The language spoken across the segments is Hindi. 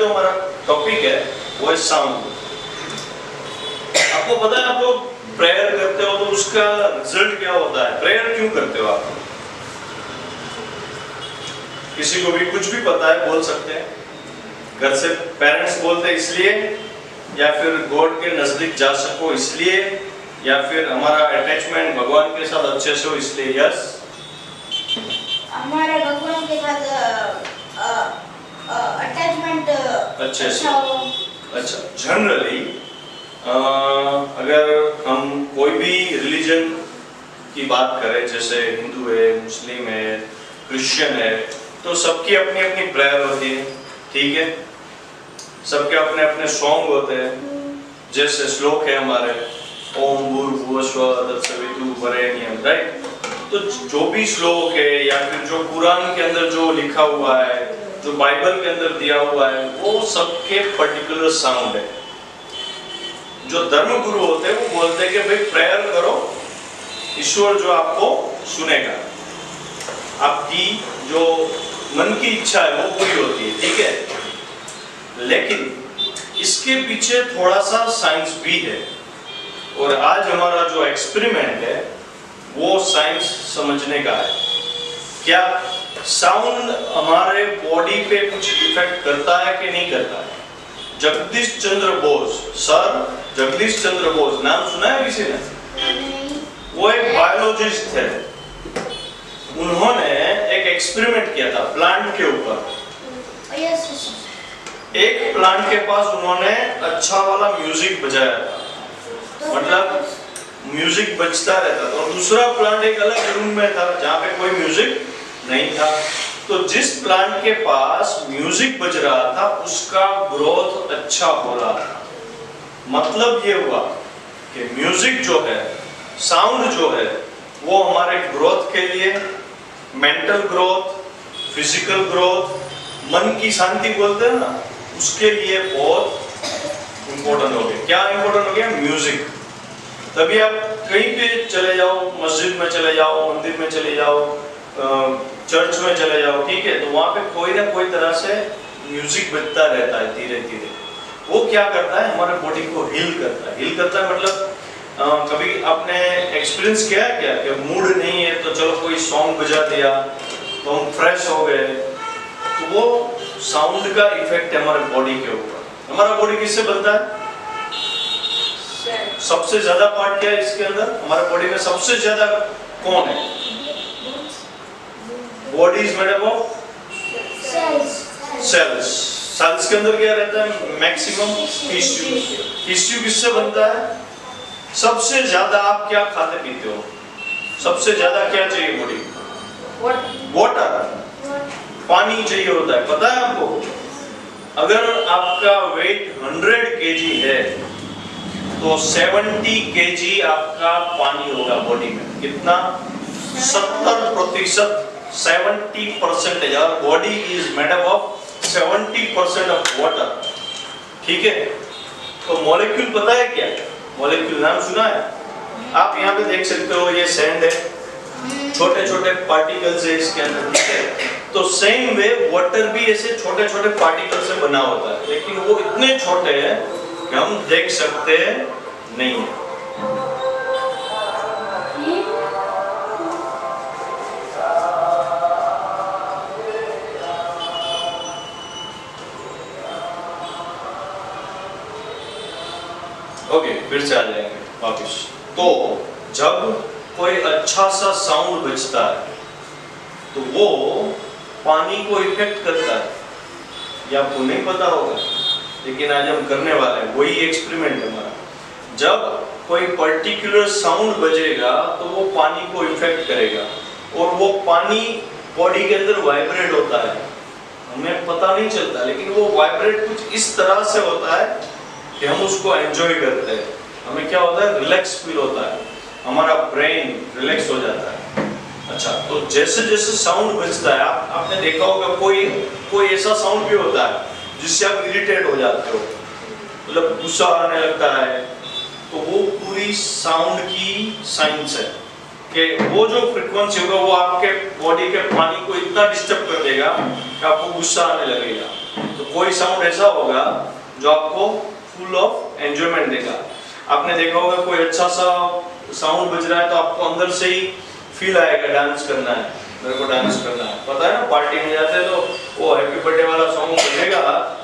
जो हमारा टॉपिक है वो है साउंड। आपको पता है आप लोग प्रेयर करते हो तो उसका रिजल्ट क्या होता है? प्रेयर क्यों करते हो आप? किसी को भी कुछ भी पता है बोल सकते हैं। घर से पेरेंट्स बोलते हैं इसलिए, या फिर गॉड के नजदीक जा सको इसलिए, या फिर हमारा अटैचमेंट भगवान के साथ अच्छे से हो इसलिए। यस, हमारे भगवान के साथ अटैचमेंट अच्छे से हो। अच्छा, जनरली अगर हम कोई भी रिलीजन की बात करें, जैसे हिंदू है, मुस्लिम है, क्रिश्चियन है, तो सबकी अपनी अपनी प्रेयर होती है, ठीक है। सबके अपने अपने सॉन्ग होते हैं। जैसे श्लोक है हमारे, ओम भूर्भुवस्सुवः तत्सवितुर्वरेण्यं, राइट। तो जो भी श्लोक है या फिर जो कुरान के अंदर जो लिखा हुआ है, जो बाइबल के अंदर दिया हुआ है, वो सबके पर्टिकुलर साउंड है। जो धर्म गुरु होते हैं वो बोलते हैं कि भाई प्रेयर करो, ईश्वर जो आपको सुनेगा, आपकी जो मन की इच्छा है वो पूरी होती है, ठीक है। लेकिन इसके पीछे थोड़ा सा साइंस भी है, और आज हमारा जो एक्सपेरिमेंट है वो साइंस समझने का है। क्या साउंड हमारे बॉडी पे कुछ इफेक्ट करता है कि नहीं करता है? जगदीश चंद्र बोस, सर जगदीश चंद्र बोस, नाम सुना है किसी ने? वो एक बायोलॉजिस्ट थे। उन्होंने एक एक्सपेरिमेंट किया था प्लांट के ऊपर। एक प्लांट के पास उन्होंने अच्छा वाला म्यूजिक बजाया था, मतलब म्यूजिक बजता रहता था, और दूसरा प्लांट एक अलग रूम में था जहाँ पे कोई म्यूजिक नहीं था। तो जिस प्लांट के पास म्यूजिक बज रहा था उसका ग्रोथ अच्छा हो रहा था। मतलब ये हुआ कि म्यूजिक जो है, साउंड जो है, वो हमारे ग्रोथ के लिए, मेंटल ग्रोथ, फिजिकल ग्रोथ, मन की शांति बोलते हैं ना, उसके लिए बहुत इंपॉर्टेंट हो गया। क्या इंपॉर्टेंट हो गया? म्यूजिक। तभी आप कहीं पे चले जाओ, मस्जिद में चले जाओ, मंदिर में चले जाओ, चर्च में चले जाओ, ठीक है, तो वहाँ पे कोई ना कोई तरह से म्यूजिक बजता रहता है धीरे धीरे। वो क्या करता है? हमारे बॉडी को हील करता है। हील करता है मतलब कभी आपने एक्सपीरियंस किया है क्या कि मूड नहीं है तो चलो कोई सॉन्ग बजा दिया तो हम फ्रेश हो गए? तो वो साउंड का इफेक्ट है हमारे बॉडी के ऊपर। हमारा बॉडी किससे बनता है? सबसे ज्यादा पार्ट क्या है इसके अंदर? हमारे बॉडी में सबसे ज्यादा कौन है? Body is made up of cells. Cells के अंदर क्या रहता है? Maximum tissue. टिश्यू किससे बनता है? सबसे ज्यादा आप क्या खाते पीते हो? सबसे ज्यादा क्या चाहिए बॉडी? वाटर, पानी चाहिए होता है, पता है आपको? अगर आपका वेट 100 kg है तो 70 kg आपका पानी होगा बॉडी में। कितना? 70%, 70%। और body is made up of 70% of water, ठीक है। तो मॉलिक्यूल पता है क्या? मॉलिक्यूल नाम सुना है? आप यहाँ पे देख सकते हो, ये सैंड है, छोटे छोटे पार्टिकल्स है इसके अंदर, ठीक है। तो सेम वे वाटर भी ऐसे छोटे छोटे पार्टिकल से बना होता है, लेकिन वो इतने छोटे हैं कि हम देख सकते नहीं है। ओके, फिर से आ जाएंगे वापस। तो जब कोई अच्छा सा साउंड बजता है तो वो पानी को इफेक्ट करता है। ये आपको नहीं पता होगा, लेकिन आज हम करने वाले हैं, वही एक्सपेरिमेंट है हमारा। जब कोई पर्टिकुलर साउंड बजेगा तो वो पानी को इफेक्ट करेगा, और वो पानी बॉडी के अंदर वाइब्रेट होता है। हमें पता नहीं चलता, लेकिन वो वाइब्रेट कुछ इस तरह से होता है कि हम उसको एंजॉय करते हैं। हमें क्या होता है? रिलैक्स फील होता है, हमारा ब्रेन रिलैक्स हो जाता है। अच्छा, तो जैसे जैसे साउंड बजता है, आपने देखा होगा कोई ऐसा साउंड भी होता है जिससे आप इरिटेट हो जाते हो, मतलब गुस्सा आने लगता है। तो वो पूरी साउंड की साइंस है कि वो जो फ्रीक्वेंसी होगा वो आपके बॉडी के पानी को इतना डिस्टर्ब कर देगा कि आपको गुस्सा आने लगेगा। तो कोई साउंड ऐसा होगा जो आपको फुल ऑफ एंजॉयमेंट देगा। आपने देखा होगा कोई अच्छा सा साउंड बज रहा है तो आपको अंदर से ही फील आएगा डांस करना है, मेरे को डांस करना है। पता है ना, पार्टी में जाते हैं तो वो हैप्पी बर्थडे वाला सॉन्ग बजेगा,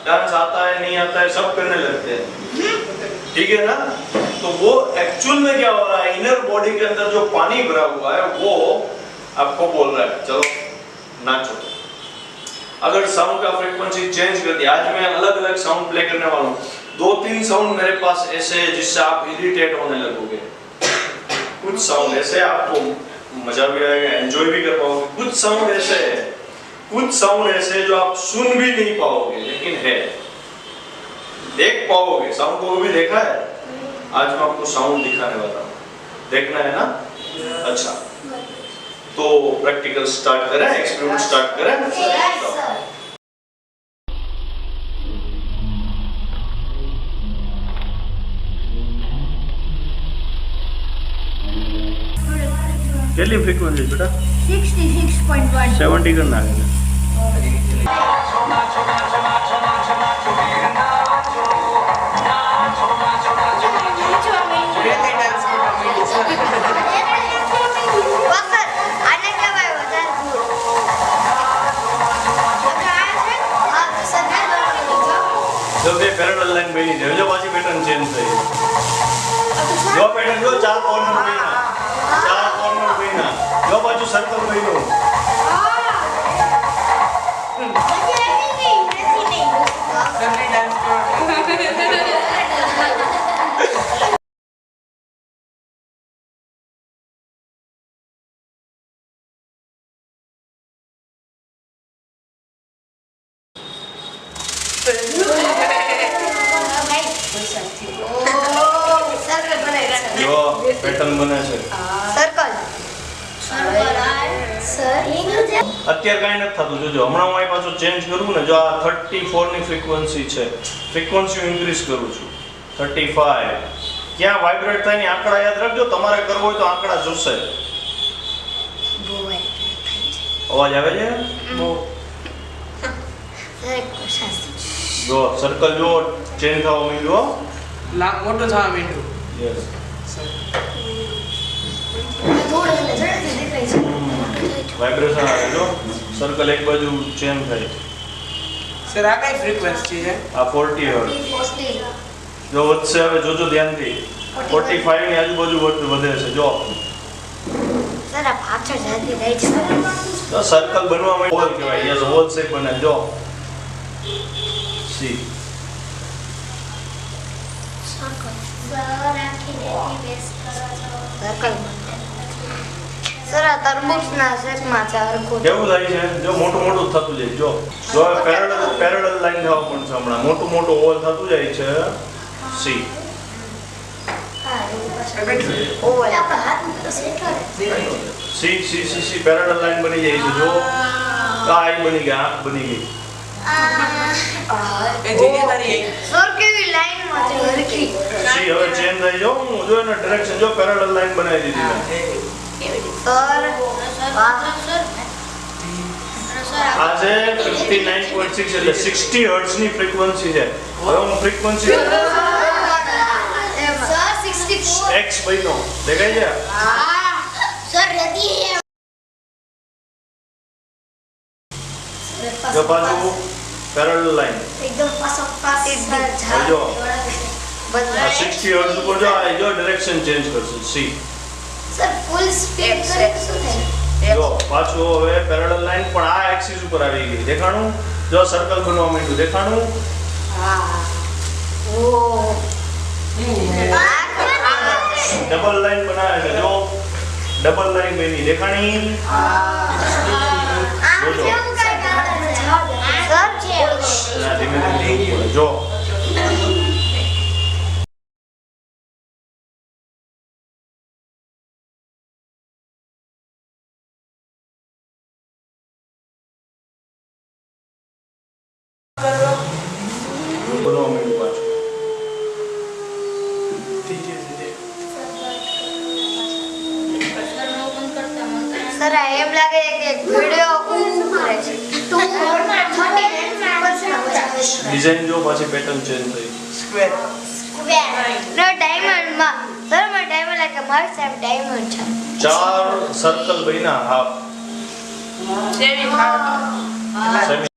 डांस आता है नहीं आता है सब करने लगते हैं, ठीक है ना। तो वो एक्चुअल में क्या हो रहा है, इनर बॉडी के अंदर जो पानी भरा हुआ है वो आपको बोल रहा है चलो नाचो। अगर साउंड का फ्रीक्वेंसी चेंज कर दिया, आज मैं अलग अलग साउंड प्ले करने वाला हूँ, 2-3 साउंड मेरे पास ऐसे हैं जिससे आप इरिटेट होने लगोगे। कुछ साउंड ऐसे आपको मजा भी आएगा, एंजॉय भी कर पाओगे। कुछ साउंड ऐसे है, कुछ साउंड ऐसे जो आप सुन भी नहीं पाओगे लेकिन है, देख पाओगे। साउंड को भी देखा है, आज मैं आपको साउंड दिखाने वाला हूँ, देखना है ना। अच्छा तो प्रैक्टिकल स्टार्ट करें, एक्सपेरिमेंट स्टार्ट करें। કેટલી ફ્રીક્વન્સી બેટા? 66.1 70 કરना है। जो બે પેરેલલ લાઈન બની છે, જો પાછી પેટર્ન ચેન્જ થઈ, જો પેટર્ન જો 4 કોર્નર બન્યા, 4 કોર્નર બન્યા, જો પાછું સર્કલ બન્યું। જો પેટર્ન બને છે સર્કલ અત્યારે કાંઈ નથી થતું, જોજો હમણાં હું અહીં પાછું ચેન્જ કરું ને, જો આ 34 ની ફ્રીક્વન્સી છે, ફ્રીક્વન્સી હું ઇન્ક્રીઝ કરું છું 35, ક્યાં વાઇબ્રેટ થાય ને આંકડા યાદ રાખજો, તમારે કરવો હોય તો આંકડા જોશે। અવાજ આવે છે? જો સર્કલ જો ચેન્જ થવા માંડ્યો, મોટો થવા માંડ્યો। યસ વાઇબ્રેશન આવે, જો સર્કલ એક બાજુ ચેન્જ થાય। સર આ કઈ ફ્રીક્વન્સી છે? આ 40 હર્ટ્ઝ જો વધશે, હવે જોજો ધ્યાનથી, 45 ની આજુબાજુ વધે છે। જો સર આ પાછળ જતી રહી છે, તો સર્કલ બનવા માટે ઓવલ કહેવાય, યસ ઓવલ શેપ બને। જો સી સર આ તરબૂચના શેપમાં છે હરખું કેવું થાય છે, જો મોટું મોટું થતું જાય। જો જો પેરેલલ લાઈન થવા પણ છે, હમણાં મોટું મોટું ઓવલ થતું જાય છે। સી ઓવલ આપણા હાથમાં તો સેટ કરે C C C C parallel line બની જાય છે। જો આઈ બની ગઈ, આંખ બની ગઈ। એ જગ્યા તારી સર કેવી લાઈનમાં છે હરખી સી હવે ચેન્જ થઈ, જો હું જો એનો ડાયરેક્શન જો પેરેલલ લાઈન બનાવી દીધી મેં। સર આ છે 59.6 એટલે 60 હર્ટ્ઝ ની ફ્રીક્વન્સી છે। હવે હું ફ્રીક્વન્સી સર 64 x બન્યો, દેખાય છે? સર રેડી જો પાછું પેરેલલ લાઈન એકદમ પાસ જો બંધ આ 60 હર્ટ્ઝ ઉપર જો આ જો ડાયરેક્શન ચેન્જ કરશે। સી સર ફૂલ સ્પીડ કરે તો શું થાય? જો પાછું હવે પેરેલલ લાઈન પણ આ એક્સિસ ઉપર આવી ગઈ, દેખાણું? જો સર્કલ બનવા માંડ્યું, દેખાણું? હા ઓ ડબલ લાઈન બનાવે છે, જો ડબલ લાઈન બની, દેખાણી? જોજો ના ધીમે ધીમે જો બોલો મીઠું પાછું સર એમ લાગે છે કે વિડિયો કરે છે 239% ડિઝાઇન જો પાછી પેટર્ન ચેન્જ થઈ. સ્ક્વેર. નો ડાયમંડ માં સર માં ડાયમંડ લાગે મારી સાહેબ ડાયમંડ છે. 4 સર્કલ બન્યા હાફ. સેમી સેમી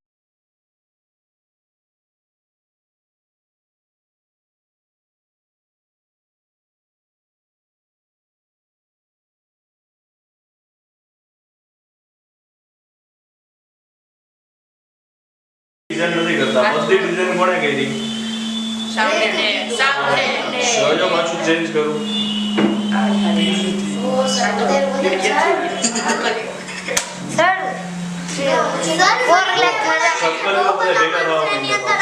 ડિઝાઇન નથી કરતા, બધી ડિઝાઇન કોણે કરી? સામને જો પાછું ચેન્જ કરું. ઓ સર સર 4 લાખ ખરા સર્કલ નો બધા ભેગા થવા માંડ્યા.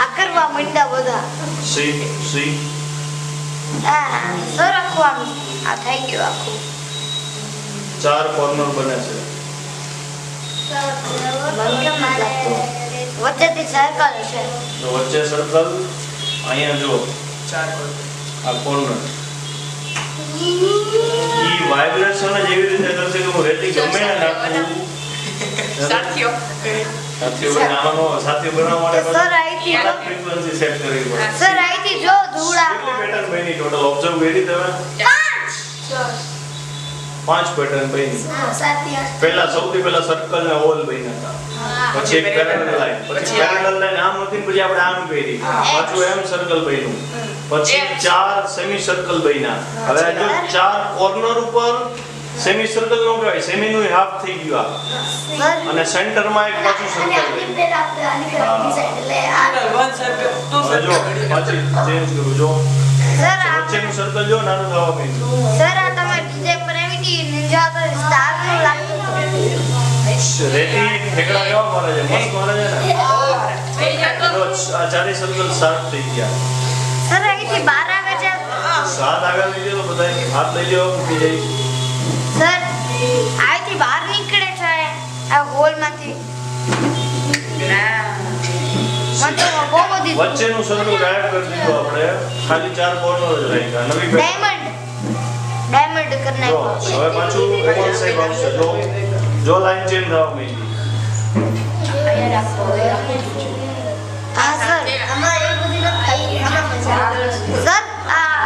આકરવા મંડા બધા સી આ સર આખું આ થઈ ગયું આખું 4 કોર્નર બને છે. વચ્ચેથી સર્કલ છે. તો વચ્ચે સર્કલ, અહીંયા જો 4 આ કોર્નર. ઈ વાઇબ્રેશન જ એવી રીતે કરશે કે હું રેતી ગમે ને નાખું. સાથીઓ સાથીઓ બનાવવા માટે સર આઈથી જો ફ્રીક્વન્સી સેટ કરવી પડે. સર આઈથી જો ધૂળા કેટલી પેટર્ન બની ટોટલ ઓબ્ઝર્વ કરી તમે? 5 પેટર્ન બની. પહેલા સૌથી પહેલા સર્કલ ને ઓલ બન્યા હતા, પછી એક પેરેલલ લાઈન, પછી પેરેલલ લાઈન આમ હતી ને પછી આપણે આમ કરી, પાછું એમ સર્કલ બન્યું, પછી 4 સેમી સર્કલ બન્યા. હવે જો 4 કોર્નર ઉપર સેમી સર્કલ નો કહેવાય, સેમી નું હાફ થઈ ગયું આ, અને સેન્ટર માં એક પાછું સર્કલ બન્યું. વન સર્કલ ટુ હવે જો સર્કલ. પાછી ચેન્જ કરું. જો સર આ વચ્ચેનું સર્કલ જો નાનું થવા માંડ્યું. સર આ તમે ડિઝાઇન બનાવી હતી નિંજા તો સ્ટાર નું લાગતું હતું. રેતી ઠેકડા કેવા મારે છે, મસ્ત મારે છે ને. જો આ 4 સર્કલ સાફ થઈ ગયા. સર અહીંથી બહાર આવે છે. 7 આગળ લઈ જાઓ તો બધાય હાથ લઈ જાઓ, મૂકી જાય. સર અહીંથી બહાર નીકળે છે આ હોલ માંથી. મને તો બહુ બધી વચ્ચેનું સર્કલ ગાયબ કરી દીધું આપણે, ખાલી 4 કોર્નર જ રાખ્યા. નવી પેટર્ન ડાયમંડ કરી જો નાખ્યો. હવે પાછું ઓવર સાઈડ આવશે. જો લાઈન ચેન્જ થવા માંડી. હા સર